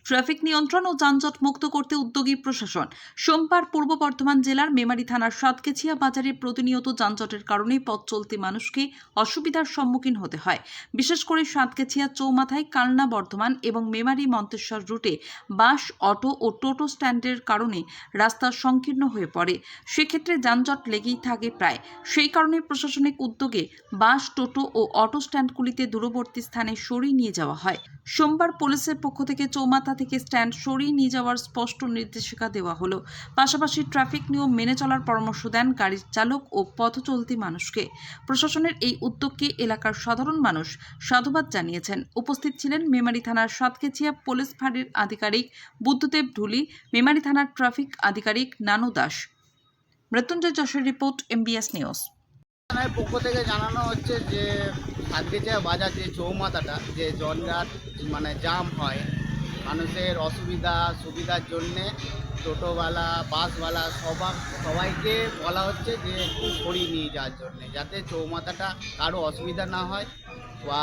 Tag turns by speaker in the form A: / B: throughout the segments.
A: Traffic নিয়ন্ত্রণ ও যানজট মুক্ত করতে উদ্যোগী প্রশাসন। সোমবার পূর্ব বর্ধমান জেলার মেমারি থানার সাতকেছিয়া বাজারে প্রতিনিয়ত যানজটের কারণে পথ চলতি মানুষকে অসুবিধার সম্মুখীন হতে হয়। বিশেষ করে সাতকেছিয়া চৌমাথায় কালনা বর্ধমান এবং মেমারি মন্তেশ্বর রুটে বাস, অটো ও টোটো স্ট্যান্ডের কারণে রাস্তা সংকীর্ণ হয়ে পড়ে। সেক্ষেত্রে যানজট লেগেই থাকে প্রায়। সেই কারণে প্রশাসনিক উদ্যোগে বাস, টোটো ও অটো স্ট্যান্ডগুলিতে দূরবর্তী স্থানে সরিয়ে নিয়ে যাওয়া হয়। সোমবার পুলিশের পক্ষ থেকে চৌমাথা থেকে স্ট্যান্ড সরিয়ে নিয়ে যাওয়ার স্পষ্ট নির্দেশিকা দেওয়া হলো। পাশাপাশি ট্রাফিক নিয়ম মেনে চলার পরামর্শ দেন গাড়ির চালক ও পথ চলতি মানুষকে। প্রশাসনের এই উদ্যোগকে এলাকার সাধারণ মানুষ সাধুবাদ জানিয়েছেন। উপস্থিত ছিলেন মেমারি থানার সাতকেছিয়া পুলিশ ফাঁড়ির আধিকারিক বুদ্ধদেব ঢুলি, মেমারি থানার ট্রাফিক আধিকারিক নানু দাস। মৃত্যুঞ্জয় যশের রিপোর্ট, MBS নিউজ।
B: থানার পক্ষ থেকে জানানো হচ্ছে যে সাতকেছিয়া বাজার যে চৌমাথাটা যে জঞ্জাট জাম হয়, মানুষের অসুবিধা সুবিধার জন্যে টোটোওয়ালা বাসওয়ালা সবাইকে বলা হচ্ছে যে একটু সরিয়ে নিয়ে যাওয়ার জন্যে, যাতে চৌমাথাটা কারো অসুবিধা না হয়। বা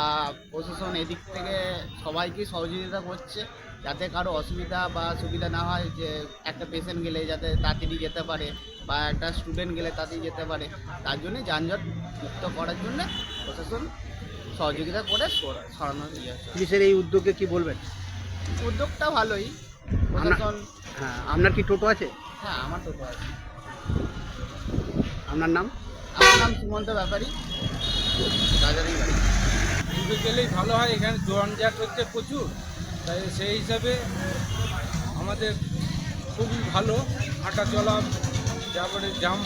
B: প্রশাসন এদিক থেকে সবাইকে সহযোগিতা করছে যাতে কারো অসুবিধা বা সুবিধা না হয়, যে একটা পেশেন্ট গেলে যাতে তাড়াতাড়ি যেতে পারে বা একটা স্টুডেন্ট গেলে তাড়াতাড়ি যেতে পারে। তার জন্যে যানজট মুক্ত করার জন্য প্রশাসন সহযোগিতা করে সরানো যাচ্ছে।
C: পুলিশের এই উদ্যোগে কি বলবেন?
B: উদ্যোগটা ভালোই। প্রশাসন
C: আপনার কি টোটো আছে?
B: হ্যাঁ, আমার টোটো আছে।
C: আপনার নাম?
B: আমার নাম সুমন্ত ব্যাপারী, রাজারি বাড়ি।
D: দুটো গেলেই ভালো হয়, এখানে জঞ্জাট হচ্ছে প্রচুর, তাই সেই হিসাবে আমাদের খুবই ভালো হাঁটা চলা। তারপরে জাম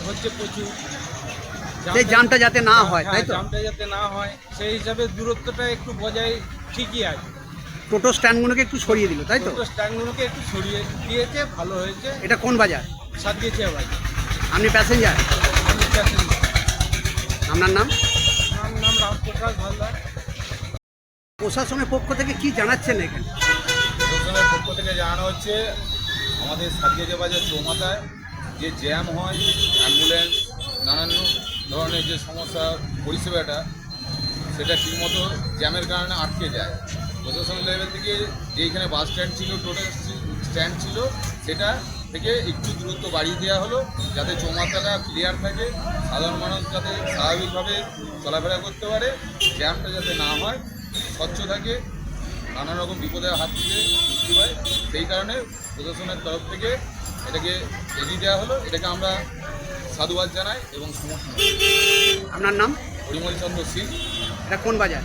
D: হচ্ছে প্রচুর,
C: সেই জামটা যাতে না হয়, তাই তো?
D: জামটা যাতে না হয় সেই হিসাবে দূরত্বটা একটু বজায় ঠিকই আছে।
C: টোটো স্ট্যান্ডগুলোকে একটু সরিয়ে দিল, তাই তো?
D: টোটো স্ট্যান্ডগুলোকে একটু সরিয়ে দিয়েছে, ভালো হয়েছে।
C: এটা কোন বাজার?
D: সাতকেছিয়া বাজার।
C: আপনি প্যাসেঞ্জার?
D: আমি প্যাসেঞ্জার।
C: আপনার নাম?
D: আমার নাম রামপ্রকাশ হালদার।
C: প্রশাসনের পক্ষ থেকে কি জানাচ্ছেন এখানে?
E: প্রশাসনের পক্ষ থেকে জানানো হচ্ছে আমাদের সাতকেছিয়া বাজার চৌমাথায় যে জ্যাম হয়, অ্যাম্বুলেন্স নানান ধরনের যে সমস্যা পরিষেবাটা, সেটা ঠিকমতো জ্যামের কারণে আটকে যায়। প্রশাসন লেভেল থেকে যে এখানে বাস স্ট্যান্ড ছিল, টোটো স্ট্যান্ড ছিল, সেটা থেকে একটু দূরত্ব বাড়িয়ে দেওয়া হলো যাতে চৌমাথাটা ক্লিয়ার থাকে, সাধারণ মানুষ যাতে স্বাভাবিকভাবে চলাফেরা করতে পারে, জ্যামটা যাতে না হয়, স্বচ্ছ থাকে, নানা রকম বিপদের হাত থেকে মুক্তি পায়। সেই কারণে প্রশাসনের তরফ থেকে এটাকে এগিয়ে দেওয়া হলো। এটাকে আমরা সাধুবাদ জানাই এবং সমর্থন।
C: আপনার নাম?
E: পরিমল চন্দ্র সিং।
C: এটা কোন বাজার?